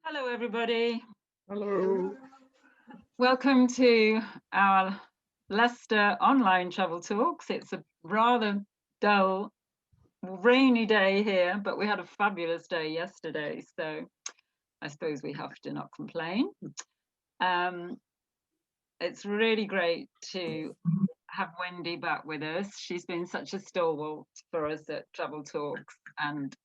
Hello, everybody. Hello. Welcome to our Leicester online travel talks. It's a rather dull, rainy day here, but we had a fabulous day yesterday, so I suppose we have to not complain. Um, it's really great to have Wendy back with us. She's been such a stalwart for us at Travel Talks, and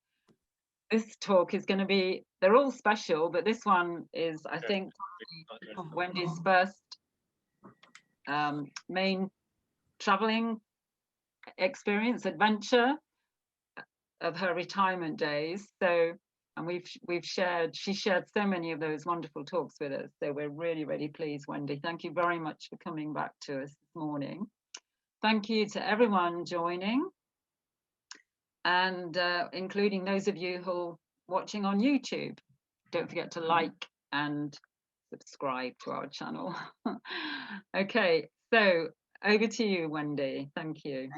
this talk is going to be, they're all special, but this one is, I think, Wendy's first main traveling experience, adventure of her retirement days. So, and she shared so many of those wonderful talks with us. So we're really, really pleased, Wendy. Thank you very much for coming back to us this morning. Thank you to everyone joining, and including those of you who are watching on YouTube. Don't forget to like and subscribe to our channel. Okay, so over to you, Wendy. Thank you.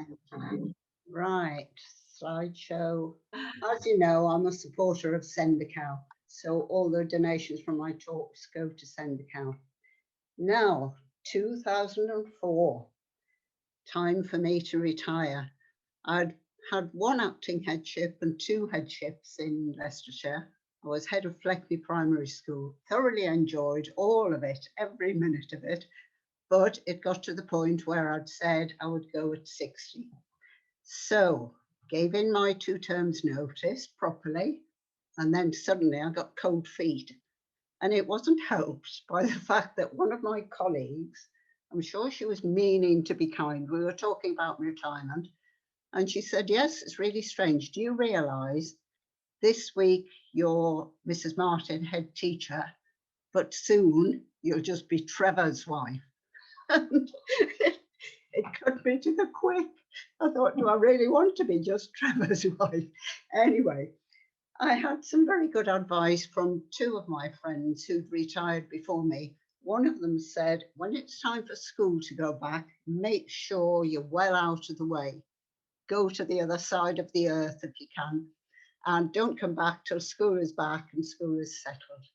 Right, slideshow. As you know, I'm a supporter of Send a Cow, so all the donations from my talks go to Send a Cow. Now, 2004, time for me to retire. I'd had one acting headship and two headships in Leicestershire. I was head of Fleckby Primary School, thoroughly enjoyed all of it, every minute of it, but it got to the point where I'd said I would go at 60. So gave in my 2 terms notice properly, and then suddenly I got cold feet. And it wasn't helped by the fact that one of my colleagues, I'm sure she was meaning to be kind, we were talking about retirement, and she said, yes, it's really strange. Do you realise this week you're Mrs. Martin, head teacher, but soon you'll just be Trevor's wife? And it cut me to the quick. I thought, do I really want to be just Trevor's wife? Anyway, I had some very good advice from 2 of my friends who'd retired before me. One of them said, when it's time for school to go back, make sure you're well out of the way. Go to the other side of the earth if you can, and don't come back till school is back and school is settled.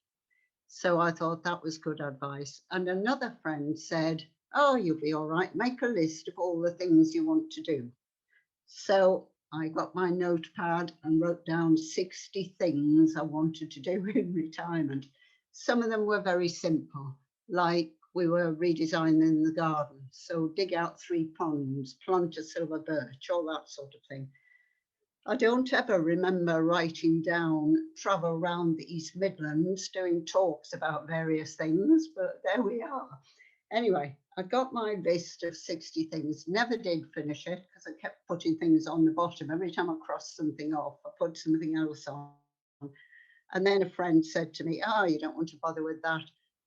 So I thought that was good advice. And another friend said, oh, you'll be all right. Make a list of all the things you want to do. So I got my notepad and wrote down 60 things I wanted to do in retirement. Some of them were very simple, like we were redesigning the garden. So dig out 3 ponds, plant a silver birch, all that sort of thing. I don't ever remember writing down travel around the East Midlands, doing talks about various things, but there we are. Anyway, I got my list of 60 things, never did finish it because I kept putting things on the bottom. Every time I crossed something off, I put something else on. And then a friend said to me, oh, you don't want to bother with that.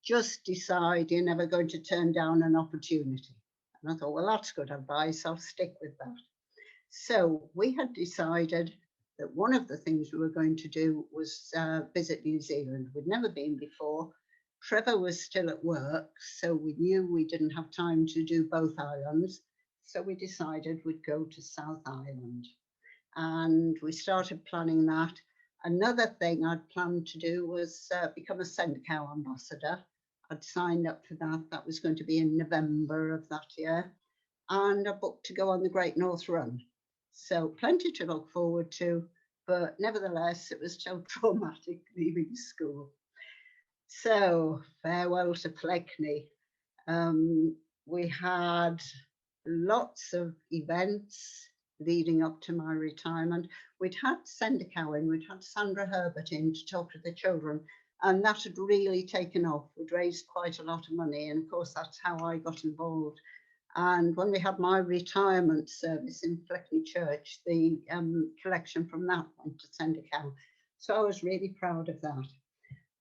Just decide you're never going to turn down an opportunity. And I thought, well, that's good advice. I'll stick with that. So we had decided that one of the things we were going to do was visit New Zealand. We'd never been before. Trevor was still at work, so we knew we didn't have time to do both islands. So we decided we'd go to South Island. And we started planning that. Another thing I'd planned to do was become a Send a Cow ambassador. I'd signed up for that. That was going to be in November of that year. And I booked to go on the Great North Run. So plenty to look forward to, but nevertheless, it was so traumatic leaving school. So farewell to Fleckney. We had lots of events leading up to my retirement. We'd had Send a Cow in, we'd had Sandra Herbert in to talk to the children, and that had really taken off. We'd raised quite a lot of money, and of course that's how I got involved. And when we had my retirement service in Fleckney Church, the collection from that went to Send a Cow. So I was really proud of that.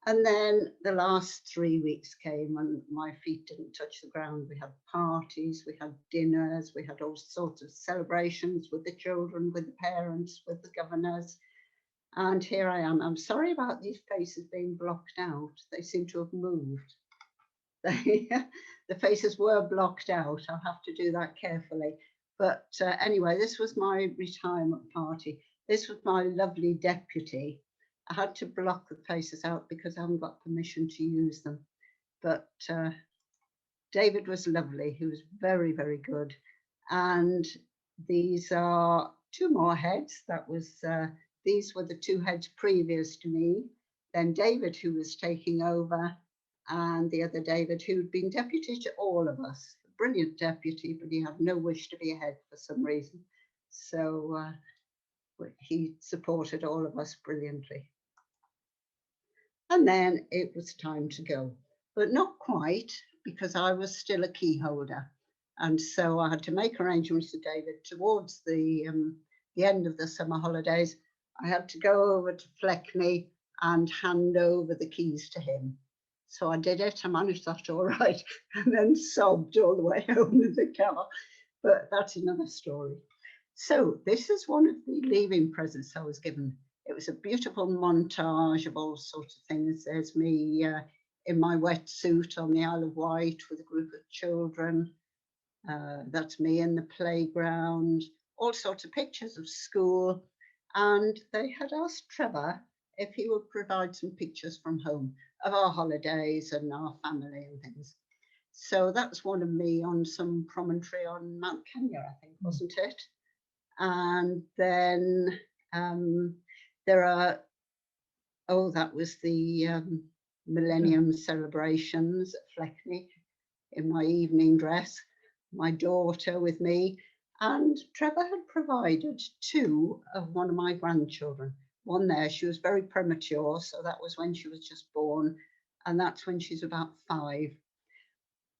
And then the last 3 weeks came and my feet didn't touch the ground. We had parties, we had dinners, we had all sorts of celebrations with the children, with the parents, with the governors. And here I am. I'm sorry about these faces being blocked out. They seem to have moved. The faces were blocked out. I'll have to do that carefully. But anyway, this was my retirement party. This was my lovely deputy, I had to block the faces out because I haven't got permission to use them. But David was lovely. He was very, very good. And these are two more heads. That was these were the two heads previous to me. Then David, who was taking over, and the other David, who'd been deputy to all of us. A brilliant deputy, but he had no wish to be a head for some reason. So he supported all of us brilliantly. And then it was time to go, but not quite, because I was still a key holder. And so I had to make arrangements with David towards the end of the summer holidays. I had to go over to Fleckney and hand over the keys to him. So I did it. I managed that all right, and then sobbed all the way home in the car. But that's another story. So this is one of the leaving presents I was given. It was a beautiful montage of all sorts of things. There's me in my wetsuit on the Isle of Wight with a group of children. That's me in the playground, all sorts of pictures of school. And they had asked Trevor if he would provide some pictures from home of our holidays and our family and things. So that's one of me on some promontory on Mount Kenya, I think, wasn't it? And then there are, that was the Millennium celebrations at Fleckney in my evening dress, my daughter with me, and Trevor had provided two of one of my grandchildren. One there, she was very premature, so that was when she was just born, and that's when she's about 5.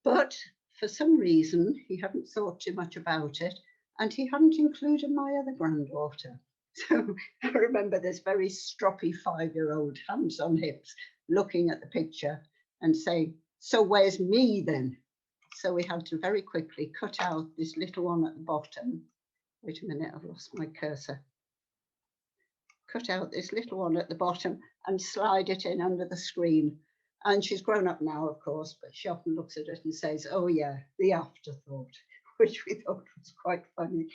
But for some reason, he hadn't thought too much about it, and he hadn't included my other granddaughter. So I remember this very stroppy 5-year-old, hands on hips, looking at the picture and saying, "So where's me then?" So we had to very quickly cut out this little one at the bottom. Wait a minute, I've lost my cursor. Cut out this little one at the bottom and slide it in under the screen. And she's grown up now, of course, but she often looks at it and says, "Oh yeah, the afterthought," which we thought was quite funny.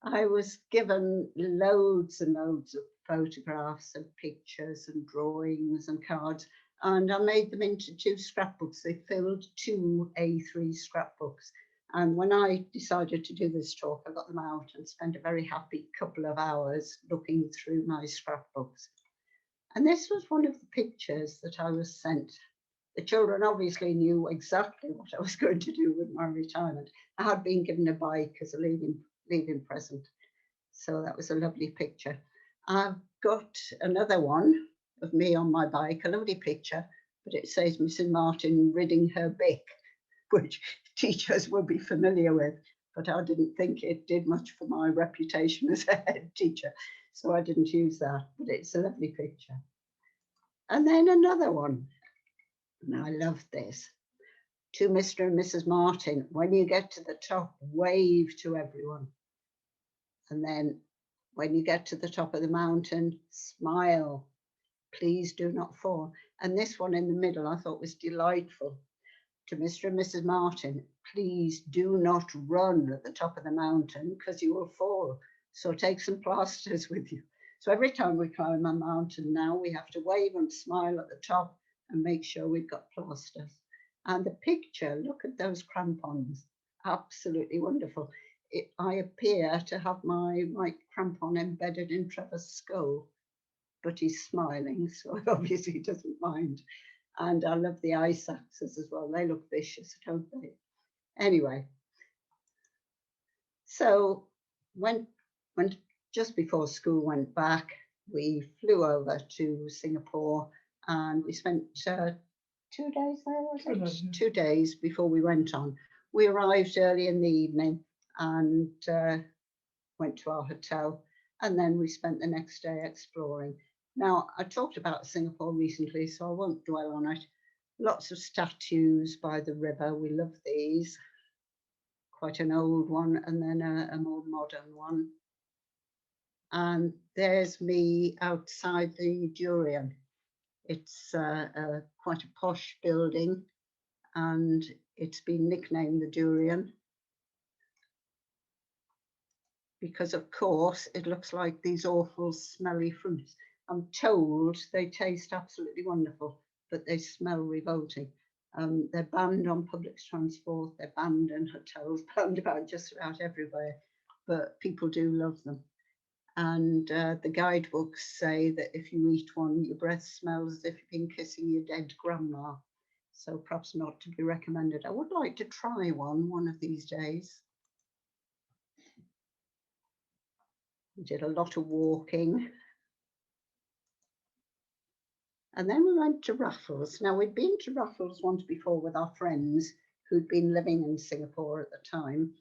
I was given loads and loads of photographs and pictures and drawings and cards, and I made them into 2 scrapbooks. They filled 2 A3 scrapbooks. And when I decided to do this talk, I got them out and spent a very happy couple of hours looking through my scrapbooks. And this was one of the pictures that I was sent. The children obviously knew exactly what I was going to do with my retirement. I had been given a bike as a leaving present. So that was a lovely picture. I've got another one of me on my bike, a lovely picture, but it says Mrs. Martin ridding her bick, which teachers will be familiar with, but I didn't think it did much for my reputation as a head teacher, so I didn't use that, but it's a lovely picture. And then another one, and I love this. To Mr. and Mrs. Martin, when you get to the top, wave to everyone. And then when you get to the top of the mountain, smile. Please do not fall. And this one in the middle I thought was delightful. To Mr. and Mrs. Martin, please do not run at the top of the mountain because you will fall. So take some plasters with you. So every time we climb a mountain now, we have to wave and smile at the top and make sure we've got plasters. And the picture, look at those crampons, absolutely wonderful. I appear to have my crampon embedded in Trevor's skull, but he's smiling, so obviously he doesn't mind. And I love the ice axes as well. They look vicious, don't they? Anyway, so when just before school went back, we flew over to Singapore and we spent 2 days there, was it? 2 days before we went on. We arrived early in the evening and went to our hotel, and then we spent the next day exploring. Now, I talked about Singapore recently, so I won't dwell on it. Lots of statues by the river. We love these. Quite an old one, and then a more modern one. And there's me outside the Durian. It's quite a posh building, and it's been nicknamed the Durian because, of course, it looks like these awful smelly fruits. I'm told they taste absolutely wonderful, but they smell revolting. They're banned on public transport, they're banned in hotels, banned about just about everywhere, but people do love them. And the guidebooks say that if you eat one, your breath smells as if you've been kissing your dead grandma. So perhaps not to be recommended. I would like to try one of these days. We did a lot of walking. And then we went to Raffles. Now, we'd been to Raffles once before with our friends who'd been living in Singapore at the time.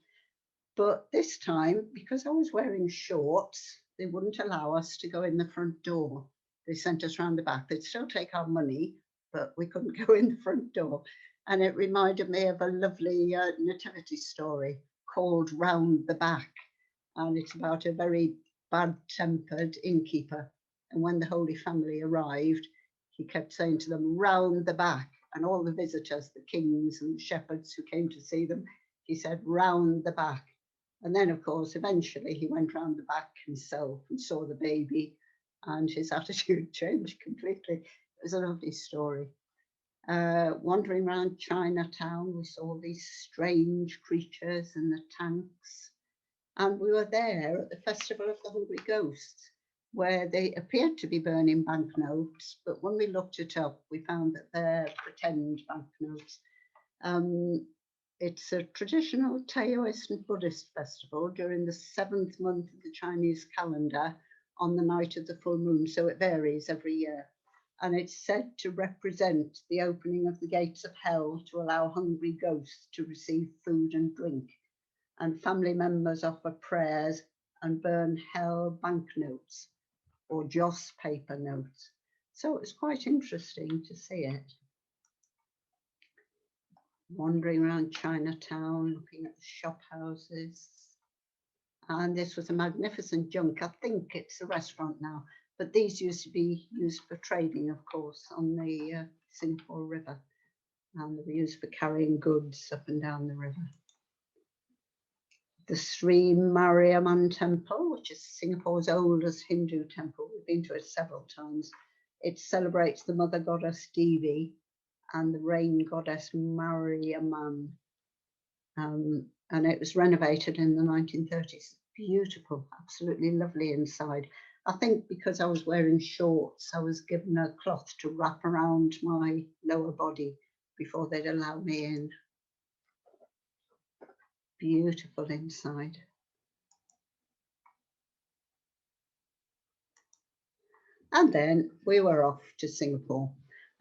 But this time, because I was wearing shorts, they wouldn't allow us to go in the front door. They sent us round the back. They'd still take our money, but we couldn't go in the front door. And it reminded me of a lovely nativity story called Round the Back. And it's about a very bad-tempered innkeeper. And when the Holy Family arrived, he kept saying to them, round the back. And all the visitors, the kings and the shepherds who came to see them, he said, round the back. And then, of course, eventually he went round the back himself and saw the baby, and his attitude changed completely. It was a lovely story. Wandering around Chinatown, we saw these strange creatures and the tanks. And we were there at the Festival of the Hungry Ghosts, where they appeared to be burning banknotes, but when we looked it up, we found that they're pretend banknotes. It's a traditional Taoist and Buddhist festival during the 7th month of the Chinese calendar on the night of the full moon, so it varies every year. And it's said to represent the opening of the gates of hell to allow hungry ghosts to receive food and drink. And family members offer prayers and burn hell banknotes or joss paper notes. So it was quite interesting to see it. Wandering around Chinatown, looking at the shop houses. And this was a magnificent junk. I think it's a restaurant now, but these used to be used for trading, of course, on the Singapore River. And they were used for carrying goods up and down the river. The Sri Mariamman Temple, which is Singapore's oldest Hindu temple. We've been to it several times. It celebrates the mother goddess Devi and the rain goddess Mariamman. And it was renovated in the 1930s. Beautiful, absolutely lovely inside. I think because I was wearing shorts, I was given a cloth to wrap around my lower body before they'd allow me in. Beautiful inside. And then we were off to Singapore.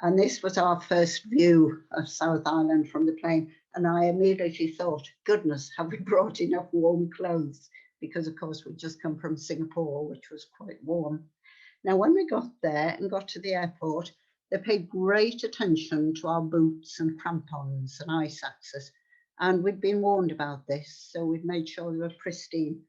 And this was our first view of South Island from the plane. And I immediately thought, goodness, have we brought enough warm clothes? Because, of course, we'd just come from Singapore, which was quite warm. Now, when we got there and got to the airport, they paid great attention to our boots and crampons and ice axes. And we'd been warned about this, so we'd made sure they were pristine.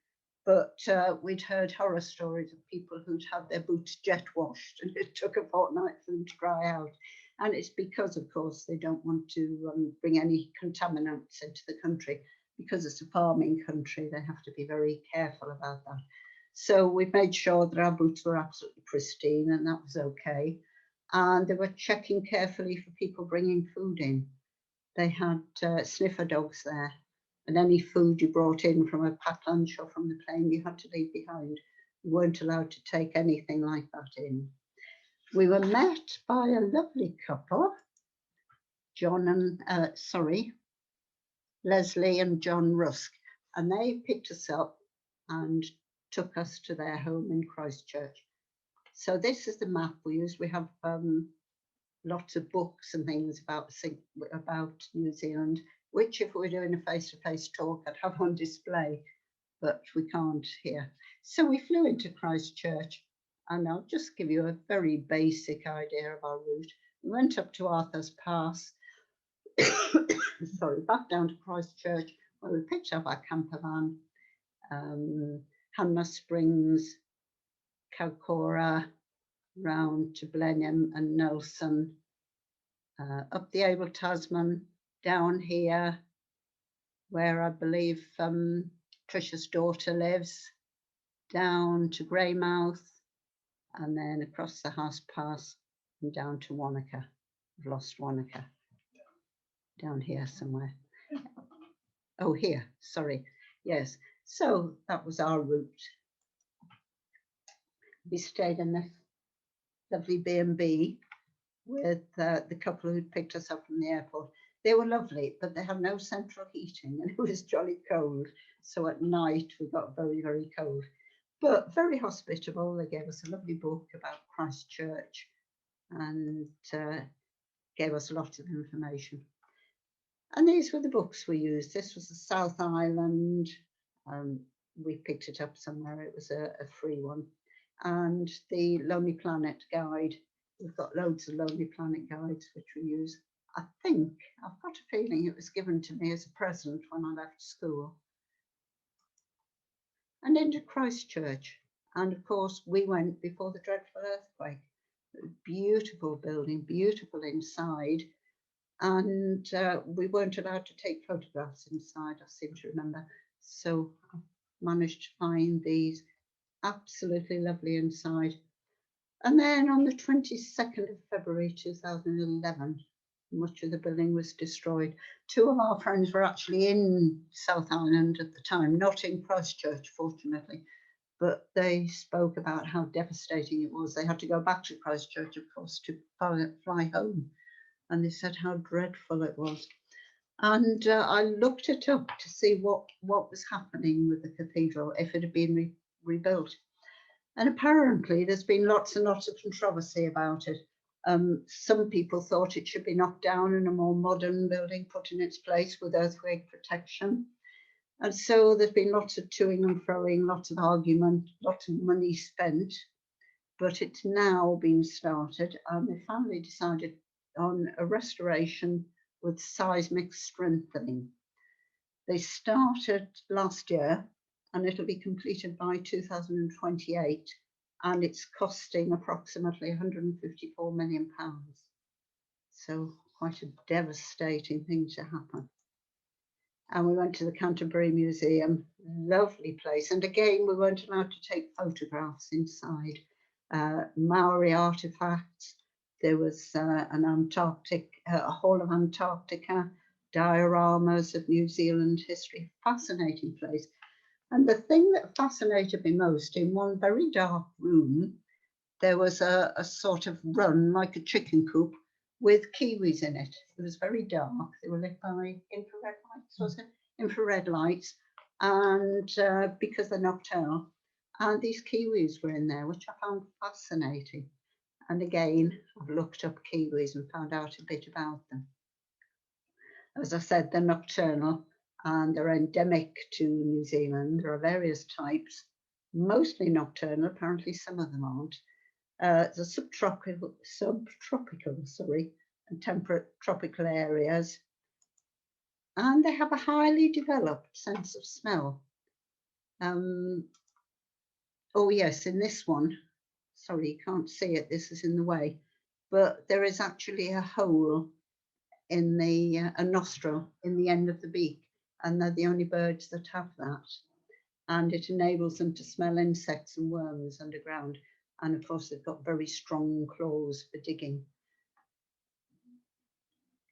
But we'd heard horror stories of people who'd had their boots jet washed and it took a fortnight for them to dry out. And it's because, of course, they don't want to bring any contaminants into the country. Because it's a farming country, they have to be very careful about that. So we made sure that our boots were absolutely pristine, and that was okay. And they were checking carefully for people bringing food in. They had sniffer dogs there. And any food you brought in from a packed lunch or from the plane, you had to leave behind. You weren't allowed to take anything like that in. We were met by a lovely couple, Leslie and John Rusk, and they picked us up and took us to their home in Christchurch. So this is the map we use. We have lots of books and things about New Zealand, which if we were doing a face-to-face talk, I'd have on display, but we can't here. So we flew into Christchurch, and I'll just give you a very basic idea of our route. We went up to Arthur's Pass, sorry, back down to Christchurch, where we picked up our campervan, Hanma Springs, Kaukora, round to Blenheim and Nelson, up the Abel Tasman, down here, where I believe Trisha's daughter lives, down to Greymouth, and then across the House Pass and down to Wanaka. I've lost Wanaka. Down here somewhere. Oh, here, sorry. Yes, so that was our route. We stayed in this lovely B&B with the couple who'd picked us up from the airport. They were lovely, but they had no central heating and it was jolly cold. So at night we got very, very cold, but very hospitable. They gave us a lovely book about Christchurch and gave us lots of information. And these were the books we used. This was the South Island. We picked it up somewhere. It was a free one. And the Lonely Planet guide. We've got loads of Lonely Planet guides, which we use. I think, I've got a feeling it was given to me as a present when I left school. And into Christchurch. And of course, we went before the dreadful earthquake. Beautiful building, beautiful inside. And we weren't allowed to take photographs inside, I seem to remember. So I managed to find these absolutely lovely inside. And then on the 22nd of February 2011, much of the building was destroyed. Two of our friends were actually in South Island at the time, not in Christchurch, fortunately, but they spoke about how devastating it was. They had to go back to Christchurch, of course, to fly home. And they said how dreadful it was. And I looked it up to see what was happening with the cathedral, if it had been rebuilt. And apparently there's been lots and lots of controversy about it. Some people thought it should be knocked down and a more modern building put in its place with earthquake protection. And so there's been lots of toing and froing, lots of argument, lots of money spent. But it's now been started, and the family decided on a restoration with seismic strengthening. They started last year and it'll be completed by 2028, and it's costing approximately £154 million. So quite a devastating thing to happen. And we went to the Canterbury Museum, lovely place. And again, we weren't allowed to take photographs inside. Maori artifacts. There was a Hall of Antarctica, dioramas of New Zealand history, fascinating place. And the thing that fascinated me most, in one very dark room, there was a sort of run like a chicken coop with kiwis in it. It was very dark. They were lit by infrared lights, was it? Infrared lights, and because they're nocturnal. And these kiwis were in there, which I found fascinating. And again, I've looked up kiwis and found out a bit about them. As I said, they're nocturnal and they're endemic to New Zealand. There are various types, mostly nocturnal. Apparently some of them aren't. The subtropical, and temperate tropical areas. And they have a highly developed sense of smell. Oh yes, in this one, sorry, you can't see it, this is in the way, but there is actually a hole in a nostril in the end of the beak, and they're the only birds that have that. And it enables them to smell insects and worms underground. And of course, they've got very strong claws for digging.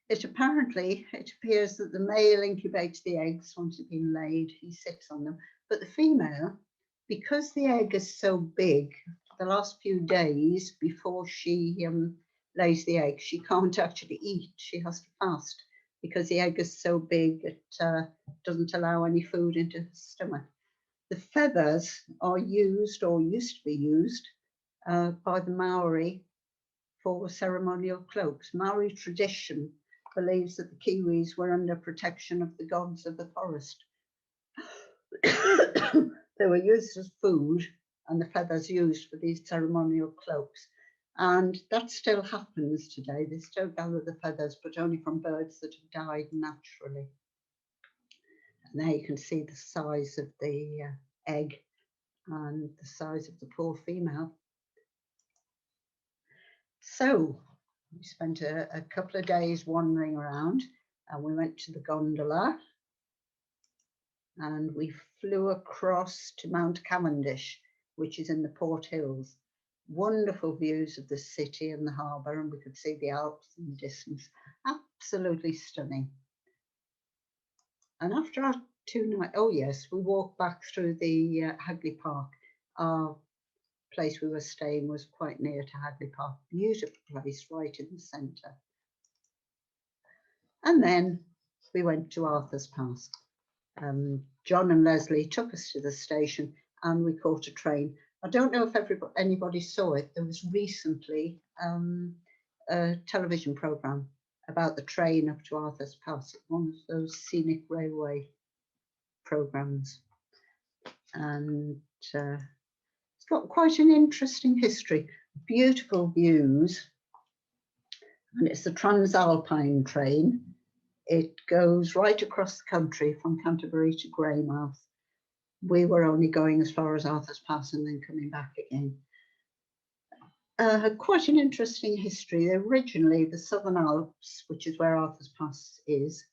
It appears that the male incubates the eggs once they've been laid, he sits on them, but the female, because the egg is so big, the last few days before she lays the egg, she can't actually eat. She has to fast because the egg is so big it doesn't allow any food into her stomach. The feathers are used, or used to be used, by the Maori for ceremonial cloaks. Maori tradition believes that the kiwis were under protection of the gods of the forest. They were used as food, and the feathers used for these ceremonial cloaks. And that still happens today. They still gather the feathers, but only from birds that have died naturally. And there you can see the size of the egg and the size of the poor female. So we spent a couple of days wandering around, and we went to the gondola and we flew across to Mount Cavendish, which is in the Port Hills. Wonderful views of the city and the harbour, and we could see the Alps in the distance. Absolutely stunning. And after our 2 nights, oh yes, we walked back through the Hagley Park. Our place we were staying was quite near to Hagley Park. Beautiful place, right in the centre. And then we went to Arthur's Pass. John and Leslie took us to the station and we caught a train. I don't know if anybody saw it. There was recently a television programme about the train up to Arthur's Pass, one of those scenic railway programmes. And it's got quite an interesting history, beautiful views. And it's the Transalpine train. It goes right across the country from Canterbury to Greymouth. We were only going as far as Arthur's Pass and then coming back again. Quite an interesting history. Originally, the Southern Alps, which is where Arthur's Pass is,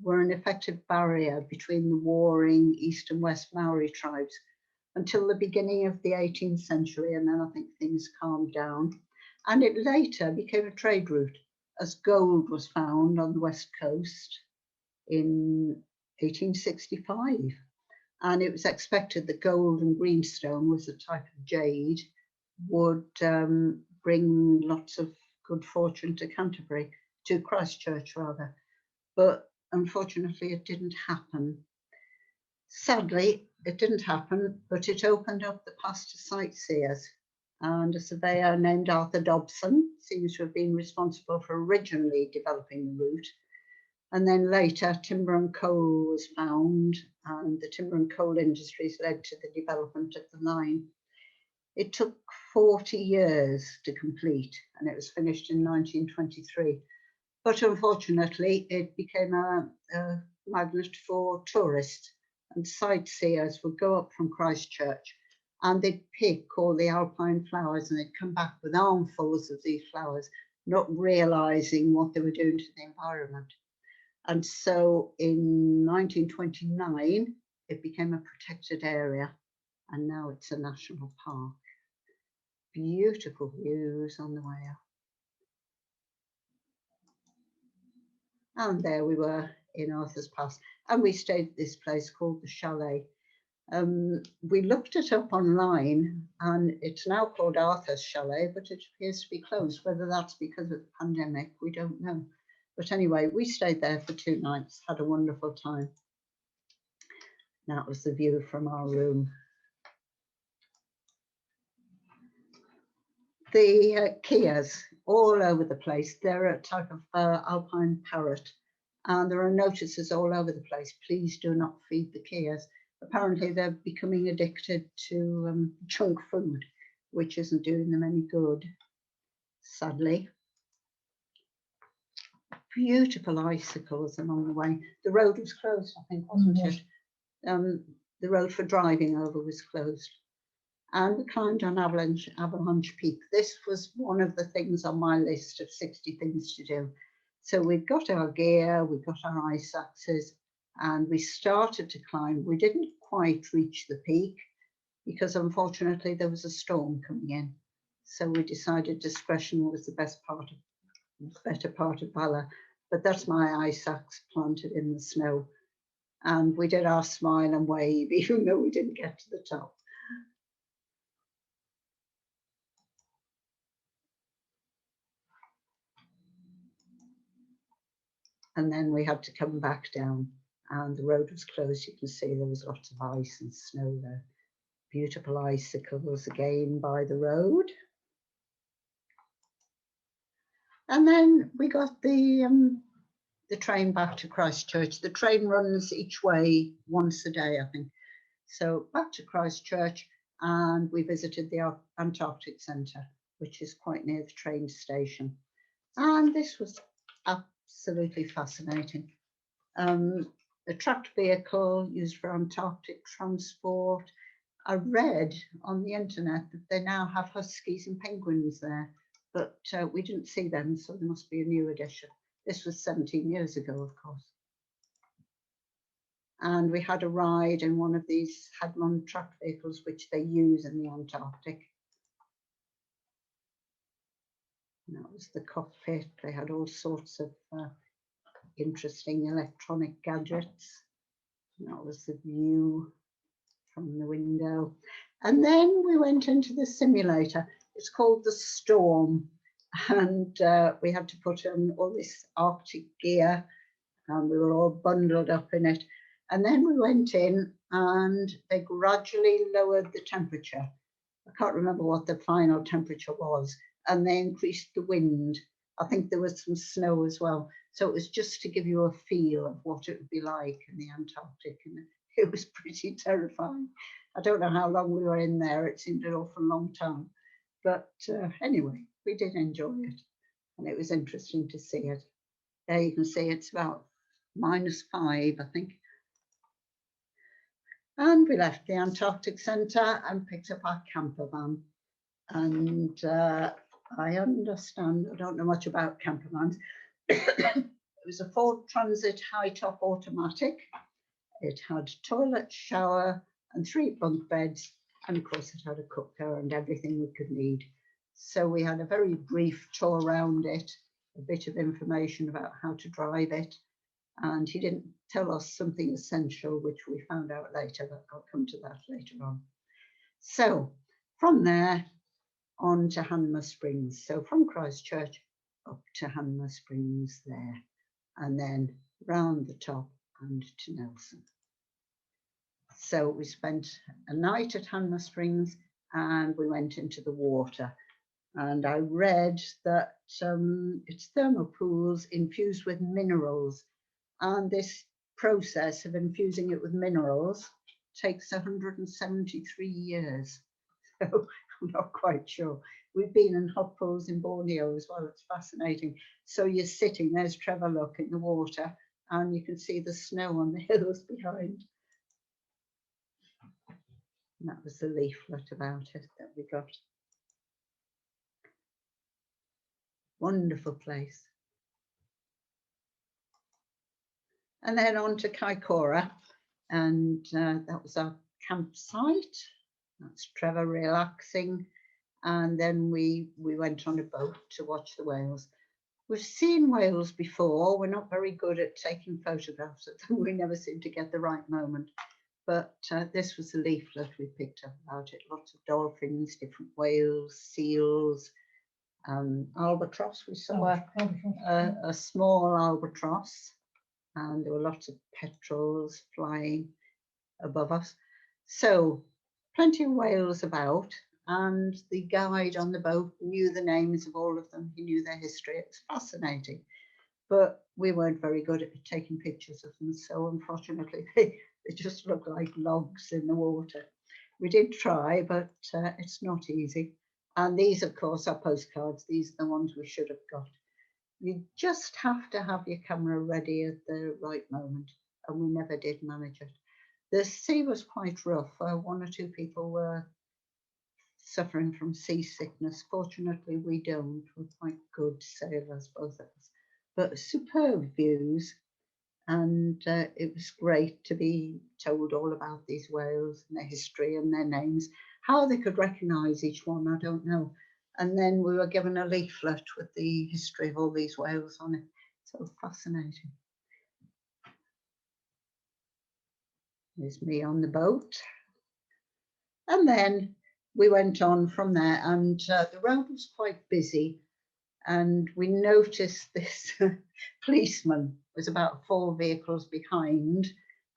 were an effective barrier between the warring East and West Maori tribes until the beginning of the 18th century, and then I think things calmed down. And it later became a trade route, as gold was found on the west coast in 1865. And it was expected that gold and greenstone was a type of jade, would bring lots of good fortune to Canterbury, to Christchurch rather. But unfortunately, it didn't happen. Sadly, it didn't happen, but it opened up the pass to sightseers. And a surveyor named Arthur Dobson seems to have been responsible for originally developing the route. And then later, timber and coal was found, and the timber and coal industries led to the development of the line. It took 40 years to complete, and it was finished in 1923. But unfortunately, it became a magnet for tourists, and sightseers would go up from Christchurch and they'd pick all the alpine flowers and they'd come back with armfuls of these flowers, not realising what they were doing to the environment. And so in 1929, it became a protected area, and now it's a national park. Beautiful views on the way up. And there we were in Arthur's Pass, and we stayed at this place called the Chalet. We looked it up online, and it's now called Arthur's Chalet, but it appears to be closed. Whether that's because of the pandemic, we don't know. But anyway, we stayed there for 2 nights, had a wonderful time. That was the view from our room. The Kias all over the place. They're a type of alpine parrot, and there are notices all over the place. Please do not feed the Kias. Apparently, they're becoming addicted to junk food, which isn't doing them any good, sadly. Beautiful icicles along the way. The road was closed, I think, wasn't it? The road for driving over was closed. And we climbed on Avalanche Peak. This was one of the things on my list of 60 things to do. So we got our gear, we got our ice axes, and we started to climb. We didn't quite reach the peak because unfortunately there was a storm coming in. So we decided discretion was the better part of valor. But that's my ice axe planted in the snow. And we did our smile and wave, even though we didn't get to the top. And then we had to come back down, and the road was closed. You can see there was lots of ice and snow there. Beautiful icicles again by the road. And then we got the train back to Christchurch. The train runs each way once a day, I think. So back to Christchurch, and we visited the Antarctic Centre, which is quite near the train station. And this was absolutely fascinating. A tracked vehicle used for Antarctic transport. I read on the internet that they now have huskies and penguins there, but we didn't see them, so there must be a new edition. This was 17 years ago, of course. And we had a ride in one of these Hadlon tracked vehicles, which they use in the Antarctic. And that was the cockpit. They had all sorts of interesting electronic gadgets. And that was the view from the window. And then we went into the simulator. It's called the Storm. And we had to put on all this Arctic gear, and we were all bundled up in it. And then we went in and they gradually lowered the temperature. I can't remember what the final temperature was. And they increased the wind. I think there was some snow as well. So it was just to give you a feel of what it would be like in the Antarctic. And it was pretty terrifying. I don't know how long we were in there. It seemed an awful long time. But anyway, we did enjoy it. And it was interesting to see it. There you can see it's about -5, I think. And we left the Antarctic Centre and picked up our camper van. And I understand, I don't know much about camper vans. It was a Ford Transit high-top automatic. It had toilet, shower, and 3 bunk beds. And of course, it had a cooker and everything we could need. So we had a very brief tour around it, a bit of information about how to drive it. And he didn't tell us something essential, which we found out later, but I'll come to that later on. So from there on to Hanmer Springs. So from Christchurch up to Hanmer Springs there, and then round the top and to Nelson. So we spent a night at Hanmer Springs and we went into the water. And I read that it's thermal pools infused with minerals. And this process of infusing it with minerals takes 173 years. So I'm not quite sure. We've been in hot pools in Borneo as well. It's fascinating. So you're sitting, there's Trevor, look, in the water, and you can see the snow on the hills behind. And that was the leaflet about it that we got. Wonderful place. And then on to Kaikoura, and that was our campsite. That's Trevor relaxing. And then we went on a boat to watch the whales. We've seen whales before. We're not very good at taking photographs of them. We never seem to get the right moment. But this was the leaflet we picked up about it. Lots of dolphins, different whales, seals, albatross. We saw a small albatross, and there were lots of petrels flying above us. So plenty of whales about, and the guide on the boat knew the names of all of them. He knew their history. It was fascinating, but we weren't very good at taking pictures of them. So unfortunately, they just look like logs in the water. We did try, but it's not easy. And these, of course, are postcards. These are the ones we should have got. You just have to have your camera ready at the right moment, and we never did manage it. The sea was quite rough. 1 or 2 people were suffering from seasickness. Fortunately, we don't. We're quite good sailors, both of us. But superb views, and it was great to be told all about these whales and their history and their names. How they could recognise each one, I don't know. And then we were given a leaflet with the history of all these whales on it. So fascinating. There's me on the boat. And then we went on from there, and the road was quite busy. And we noticed this policeman was about 4 vehicles behind,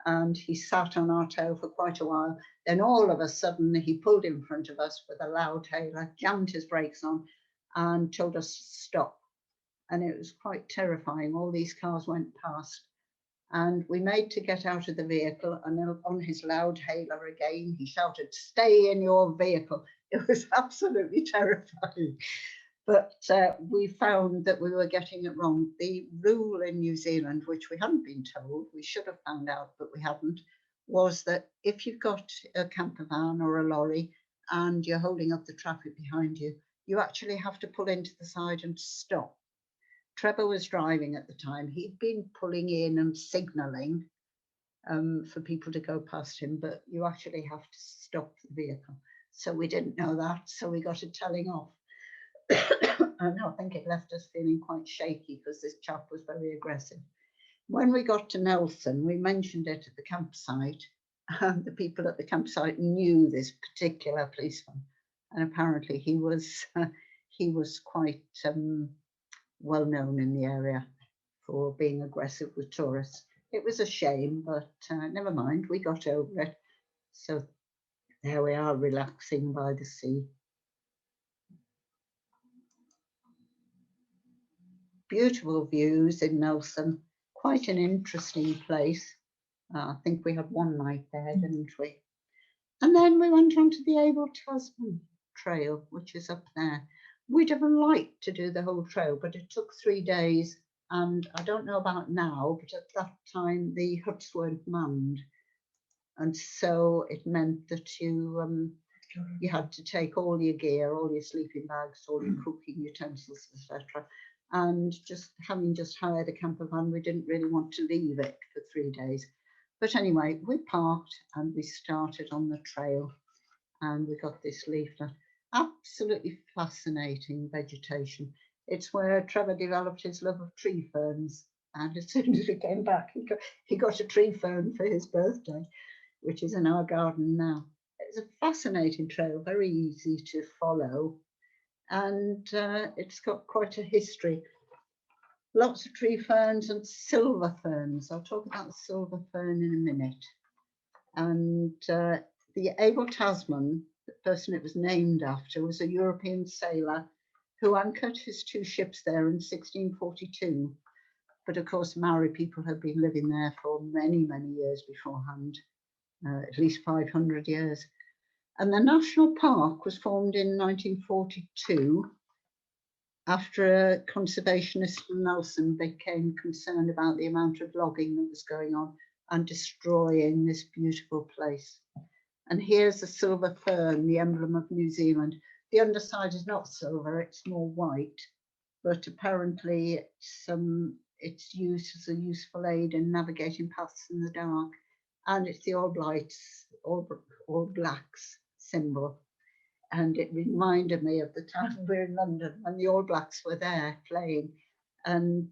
and he sat on our tail for quite a while. Then all of a sudden he pulled in front of us with a loud hailer, jammed his brakes on, and told us to stop. And it was quite terrifying. All these cars went past, and we made to get out of the vehicle, and on his loud hailer again he shouted, "Stay in your vehicle." It was absolutely terrifying. But we found that we were getting it wrong. The rule in New Zealand, which we hadn't been told, we should have found out, but we hadn't, was that if you've got a camper van or a lorry and you're holding up the traffic behind you, you actually have to pull into the side and stop. Trevor was driving at the time. He'd been pulling in and signalling for people to go past him, but you actually have to stop the vehicle. So we didn't know that, so we got a telling off. And I think it left us feeling quite shaky because this chap was very aggressive. When we got to Nelson, we mentioned it at the campsite, and the people at the campsite knew this particular policeman, and apparently he was quite well known in the area for being aggressive with tourists. It was a shame, but never mind, we got over it. So there we are, relaxing by the sea. Beautiful views in Nelson, quite an interesting place. I think we had one night there, didn't we? And then we went on to the Abel Tasman Trail, which is up there. We'd have liked to do the whole trail, but it took 3 days. And I don't know about now, but at that time the huts weren't manned. And so it meant that you had to take all your gear, all your sleeping bags, all your cooking utensils, etc. And having hired a camper van, we didn't really want to leave it for 3 days. But anyway, we parked and we started on the trail, and we got this leaflet. Absolutely fascinating vegetation. It's where Trevor developed his love of tree ferns. And as soon as we came back, he got a tree fern for his birthday, which is in our garden now. It's a fascinating trail, very easy to follow. And it's got quite a history. Lots of tree ferns and silver ferns. I'll talk about the silver fern in a minute. And the Abel Tasman, the person it was named after, was a European sailor who anchored his 2 ships there in 1642. But of course, Maori people had been living there for many, many years beforehand, at least 500 years. And the national park was formed in 1942 after a conservationist from Nelson became concerned about the amount of logging that was going on and destroying this beautiful place. And here's a silver fern, the emblem of New Zealand. The underside is not silver, it's more white, but apparently it's used as a useful aid in navigating paths in the dark. And it's the All Blacks symbol. And it reminded me of the time we were in London when the All Blacks were there playing. And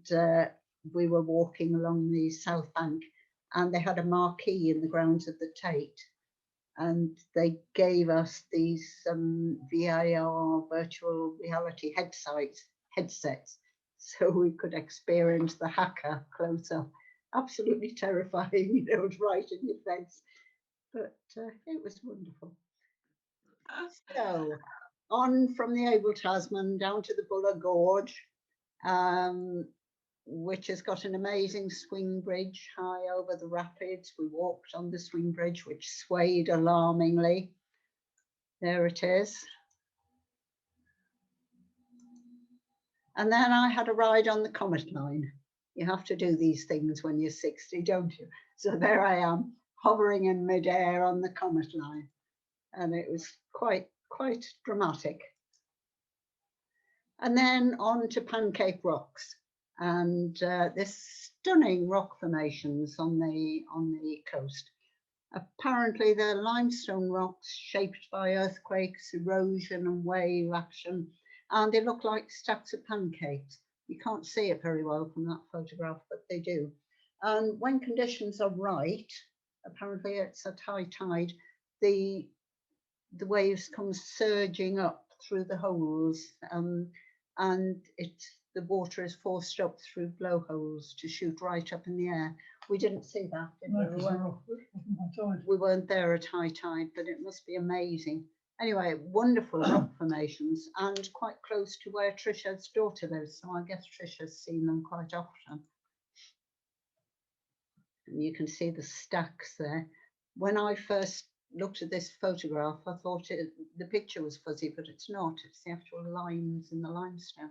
we were walking along the South Bank, and they had a marquee in the grounds of the Tate. And they gave us these VIR virtual reality headsets, so we could experience the haka close up. Absolutely terrifying, it was right in your face, but it was wonderful. So on from the Abel Tasman down to the Buller Gorge, which has got an amazing swing bridge high over the rapids. We walked on the swing bridge, which swayed alarmingly. There it is. And then I had a ride on the Comet Line. You have to do these things when you're 60, don't you? So there I am, hovering in midair on the Comet Line. And it was quite dramatic. And then on to Pancake Rocks, and this stunning rock formations on the coast. Apparently they're limestone rocks shaped by earthquakes, erosion and wave action, and they look like stacks of pancakes. You can't see it very well from that photograph, but they do. And when conditions are right, apparently it's at high tide, the waves come surging up through the holes, and the water is forced up through blowholes to shoot right up in the air. We didn't see that, did we? We weren't there at high tide, but it must be amazing. Anyway, wonderful rock formations, and quite close to where Trisha's daughter lives, so I guess Trisha's seen them quite often. And you can see the stacks there. When I first looked at this photograph, I thought the picture was fuzzy, but it's not. It's the actual lines in the limestone.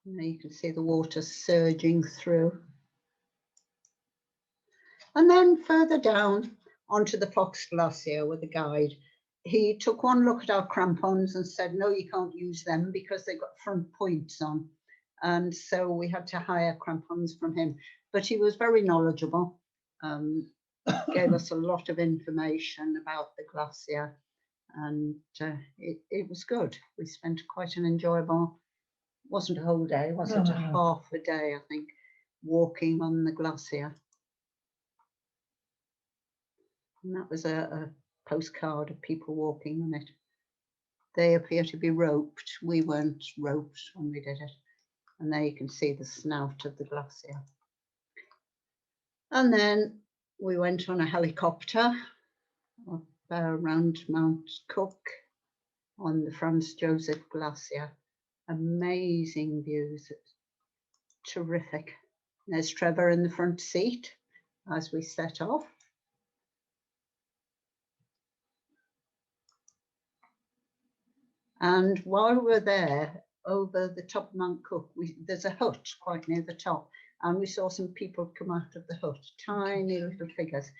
And there you can see the water surging through. And then further down onto the Fox Glacier with a guide. He took one look at our crampons and said, no, you can't use them because they've got front points on. And so we had to hire crampons from him. But he was very knowledgeable, gave us a lot of information about the glacier. and it was good. We spent quite an enjoyable, wasn't a whole day, was it? Half a day, I think, walking on the glacier. And that was a postcard of people walking on it. They appear to be roped. We weren't roped when we did it. And there you can see the snout of the glacier. And then we went on a helicopter up around Mount Cook on the Franz Josef Glacier. Amazing views, terrific. There's Trevor in the front seat as we set off. And while we're there, over the top of Mount Cook, there's a hut quite near the top, and we saw some people come out of the hut, tiny little figures.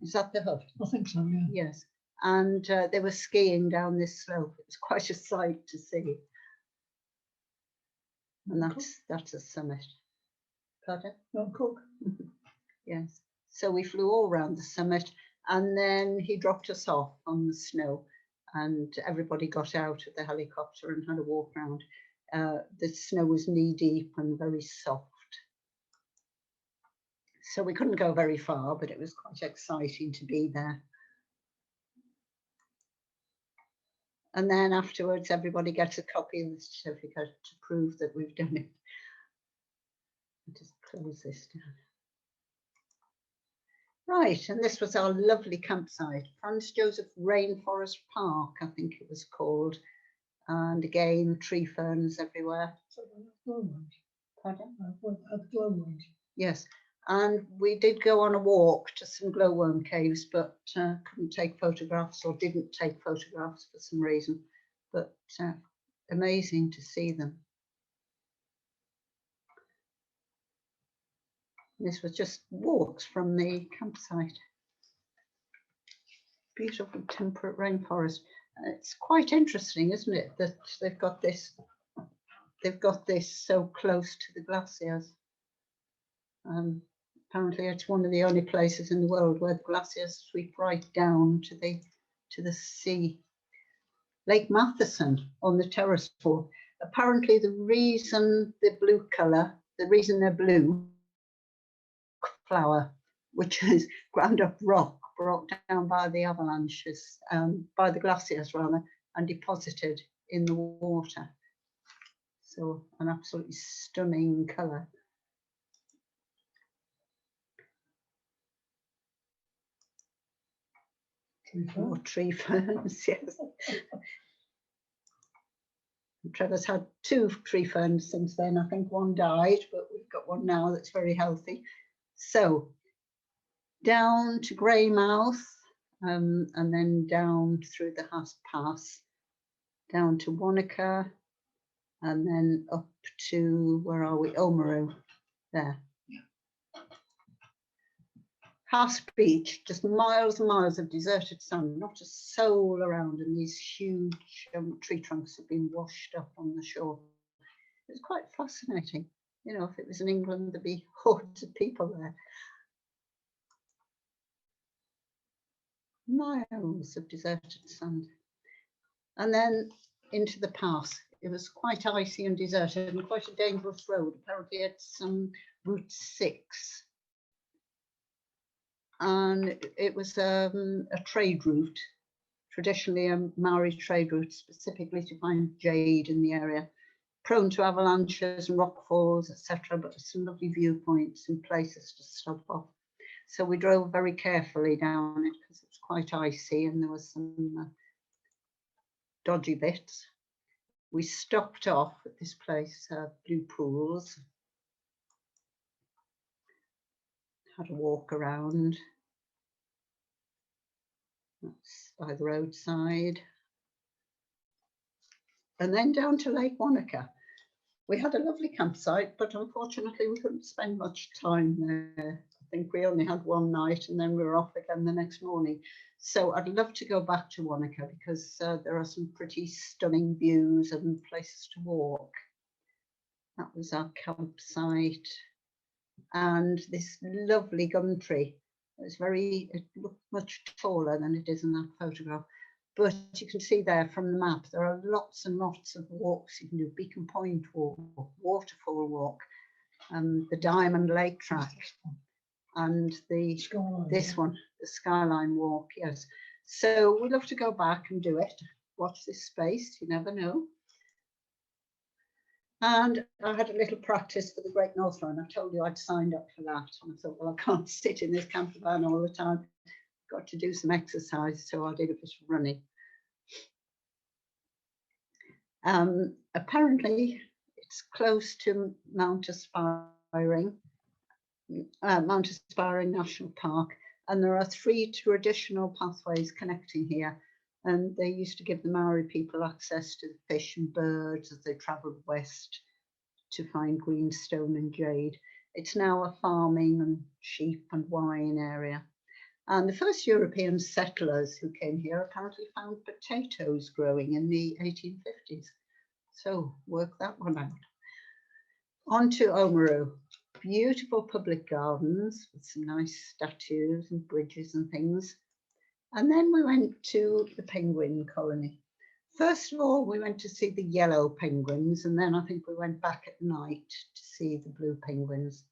Is that the hut? I think so, yeah. Yes. And they were skiing down this slope. It was quite a sight to see. And that's a summit. Pardon? Mount Cook. Yes. So we flew all around the summit, and then he dropped us off on the snow, and everybody got out of the helicopter and had a walk around. The snow was knee deep and very soft. So we couldn't go very far, but it was quite exciting to be there. And then afterwards, everybody gets a copy of the certificate to prove that we've done it. I'll just close this down. Right, and this was our lovely campsite, Franz Josef Rainforest Park, I think it was called. And again, tree ferns everywhere. Pardon? At glowworms. Yes, and we did go on a walk to some glowworm caves, but couldn't take photographs, or didn't take photographs for some reason. But amazing to see them. This was just walks from the campsite. Beautiful temperate rainforest. It's quite interesting, isn't it, that they've got this so close to the glaciers. Apparently it's one of the only places in the world where the glaciers sweep right down to the sea. Lake Matheson on the terrace fort. Apparently the reason the blue colour, the reason they're blue, flower, which is ground up rock brought down by the avalanches, by the glaciers rather, and deposited in the water. So an absolutely stunning colour. More tree ferns, yes. Trevor's had 2 tree ferns since then. I think one died, but we've got one now that's very healthy. So down to Greymouth, and then down through the Haas Pass, down to Wanaka, and then up to, where are we? Oamaru, there. Haas Beach, just miles and miles of deserted sand, not a soul around, and these huge tree trunks have been washed up on the shore. It's quite fascinating. You know, if it was in England, there'd be hordes of people there. Miles of deserted sand. And then into the pass. It was quite icy and deserted and quite a dangerous road. Apparently it's Route 6. And it was a trade route, traditionally a Maori trade route, specifically to find jade in the area, prone to avalanches and rockfalls, etc., but some lovely viewpoints and places to stop off. So we drove very carefully down it because it was quite icy and there was some dodgy bits. We stopped off at this place, Blue Pools. Had a walk around. That's by the roadside. And then down to Lake Wanaka. We had a lovely campsite, but unfortunately we couldn't spend much time there. I think we only had one night and then we were off again the next morning. So I'd love to go back to Wanaka because there are some pretty stunning views and places to walk. That was our campsite. And this lovely gum tree. It looked much taller than it is in that photograph. But you can see there from the map, there are lots and lots of walks. You can do Beacon Point Walk, Waterfall Walk, the Diamond Lake Track, and this one, the Skyline Walk, yes. So we'd love to go back and do it. Watch this space, you never know. And I had a little practice for the Great North Run. I told you I'd signed up for that. And I thought, well, I can't sit in this camper van all the time. Got to do some exercise, so I did a bit of running. Apparently, it's close to Mount Aspiring National Park, and there are 3 traditional pathways connecting here. And they used to give the Maori people access to the fish and birds as they travelled west to find greenstone and jade. It's now a farming and sheep and wine area. And the first European settlers who came here apparently found potatoes growing in the 1850s. So work that one out. On to Oamaru. Beautiful public gardens with some nice statues and bridges and things. And then we went to the penguin colony. First of all, we went to see the yellow penguins, and then I think we went back at night to see the blue penguins.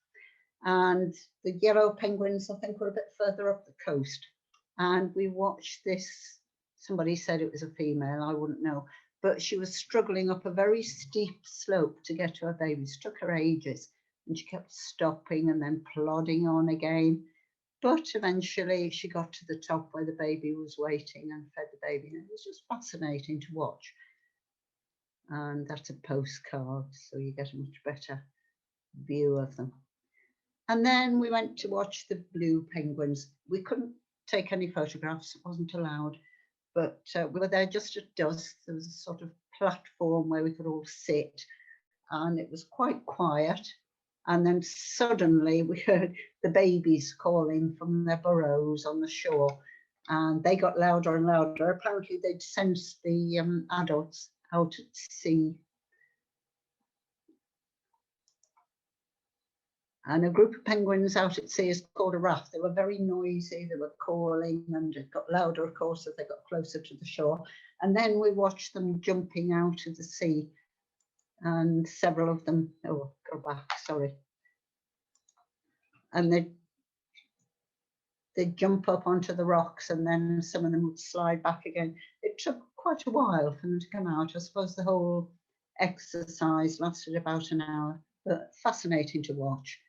And the yellow penguins, I think, were a bit further up the coast. And we watched this, somebody said it was a female, I wouldn't know, but she was struggling up a very steep slope to get to her babies. It took her ages, and she kept stopping and then plodding on again. But eventually she got to the top where the baby was waiting and fed the baby. And it was just fascinating to watch. And that's a postcard, so you get a much better view of them. And then we went to watch the blue penguins. We couldn't take any photographs, it wasn't allowed, but we were there just at dusk. There was a sort of platform where we could all sit, and it was quite quiet. And then suddenly we heard the babies calling from their burrows on the shore, and they got louder and louder. Apparently they'd sensed the adults out at sea. And a group of penguins out at sea is called a raft. They were very noisy, they were calling, and it got louder, of course, as they got closer to the shore. And then we watched them jumping out of the sea, and several of them, oh, go back, sorry. And they'd jump up onto the rocks, and then some of them would slide back again. It took quite a while for them to come out. I suppose the whole exercise lasted about an hour, but fascinating to watch.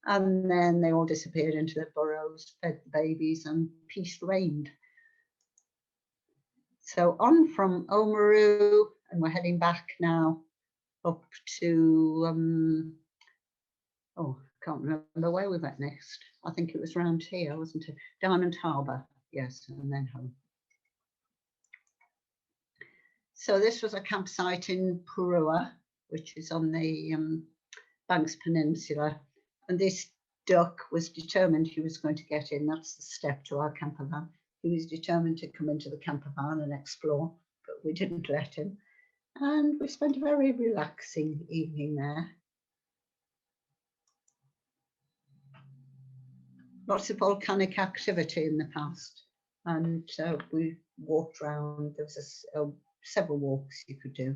And then they all disappeared into their burrows, fed the babies, and peace reigned. So on from Oamaru, and we're heading back now up to, oh, can't remember where we went next. I think it was around here, wasn't it? Diamond Harbour, yes, and then home. So this was a campsite in Purua, which is on the Banks Peninsula. And this duck was determined he was going to get in. That's the step to our campervan. He was determined to come into the campervan and explore, but we didn't let him. And we spent a very relaxing evening there. Lots of volcanic activity in the past. And we walked around. There was several walks you could do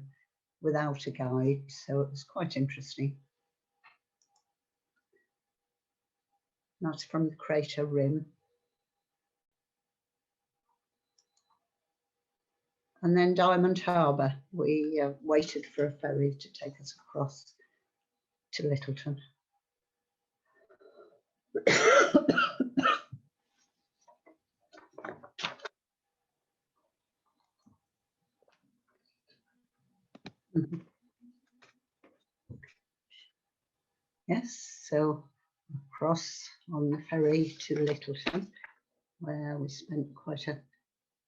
without a guide. So it was quite interesting. That's from the crater rim. And then Diamond Harbour, we waited for a ferry to take us across to Littleton. Yes, so across on the ferry to Littleton, where we spent quite a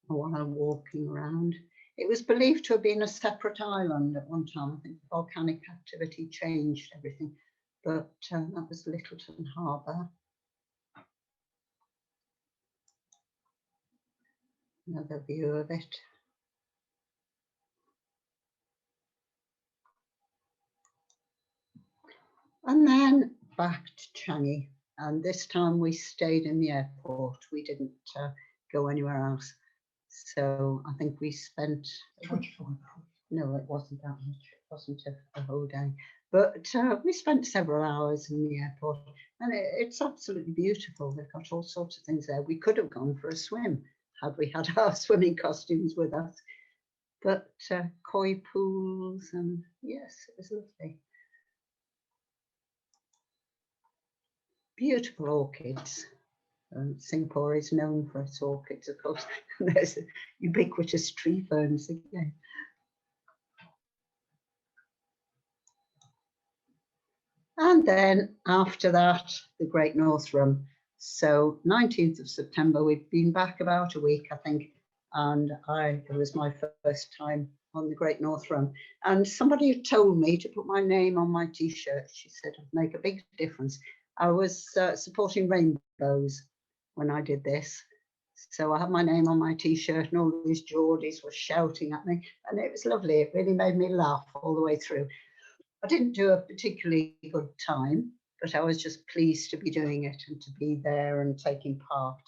while walking around. It was believed to have been a separate island at one time. I think volcanic activity changed everything, but that was Littleton Harbour. Another view of it. And then back to Changi, and this time we stayed in the airport. We didn't go anywhere else. So I think we spent, no, it wasn't that much. It wasn't a whole day. But we spent several hours in the airport, and it's absolutely beautiful. They've got all sorts of things there. We could have gone for a swim had we had our swimming costumes with us. But koi pools, and yes, it was lovely. Beautiful orchids. Singapore is known for its orchids, of course. And there's ubiquitous tree ferns again. And then after that, the Great North Run. So 19th of September, we've been back about a week, I think, and it was my first time on the Great North Run. And somebody told me to put my name on my T-shirt. She said it would make a big difference. I was supporting rainbows when I did this. So I had my name on my T-shirt, and all these Geordies were shouting at me, and it was lovely. It really made me laugh all the way through. I didn't do a particularly good time, but I was just pleased to be doing it and to be there and taking part.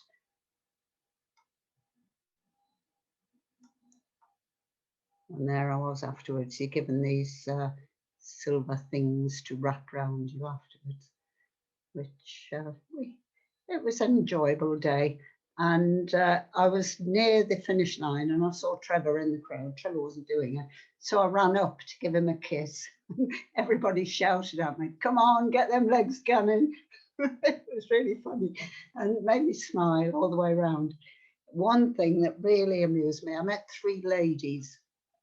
And there I was afterwards. You're given these silver things to wrap around you afterwards, which it was an enjoyable day. And I was near the finish line, and I saw Trevor in the crowd. Trevor wasn't doing it, so I ran up to give him a kiss. Everybody shouted at me, "Come on, get them legs going." It was really funny and made me smile all the way around. One thing that really amused me, I met 3 ladies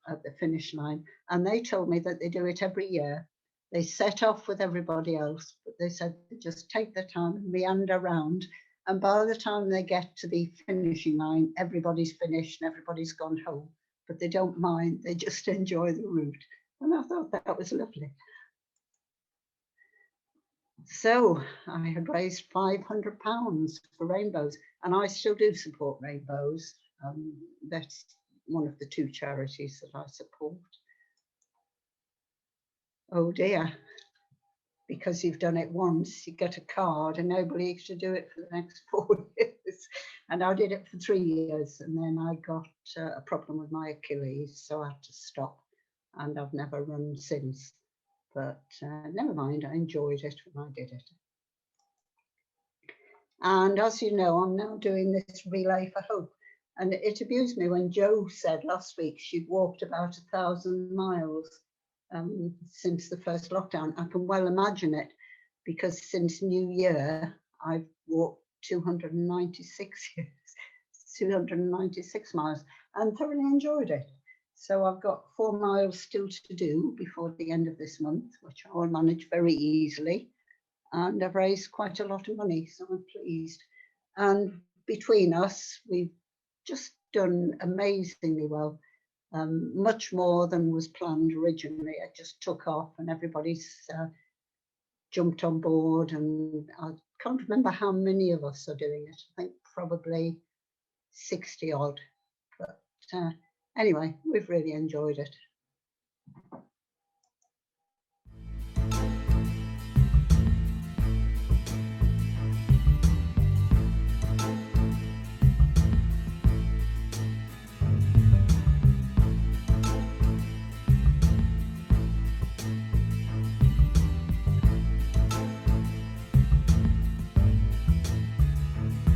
at the finish line, and they told me that they do it every year. They set off with everybody else, but they said they just take their time and meander around. And by the time they get to the finishing line, everybody's finished and everybody's gone home. But they don't mind, they just enjoy the route. And I thought that was lovely. So I had raised £500 for rainbows, and I still do support rainbows. That's one of the 2 charities that I support. Oh dear, because you've done it once, you get a card, and nobody should do it for the next 4 years. And I did it for 3 years, and then I got a problem with my Achilles, so I had to stop, and I've never run since. But never mind, I enjoyed it when I did it. And as you know, I'm now doing this Relay for Hope. And it amused me when Jo said last week she'd walked about 1,000 miles since the first lockdown. I can well imagine it, because since New Year, I've walked 296 miles and thoroughly enjoyed it. So I've got 4 miles still to do before the end of this month, which I will manage very easily. And I've raised quite a lot of money, so I'm pleased. And between us, we've just done amazingly well, much more than was planned originally. It just took off, and everybody's jumped on board, and I can't remember how many of us are doing it. I think probably 60 odd. But anyway, we've really enjoyed it.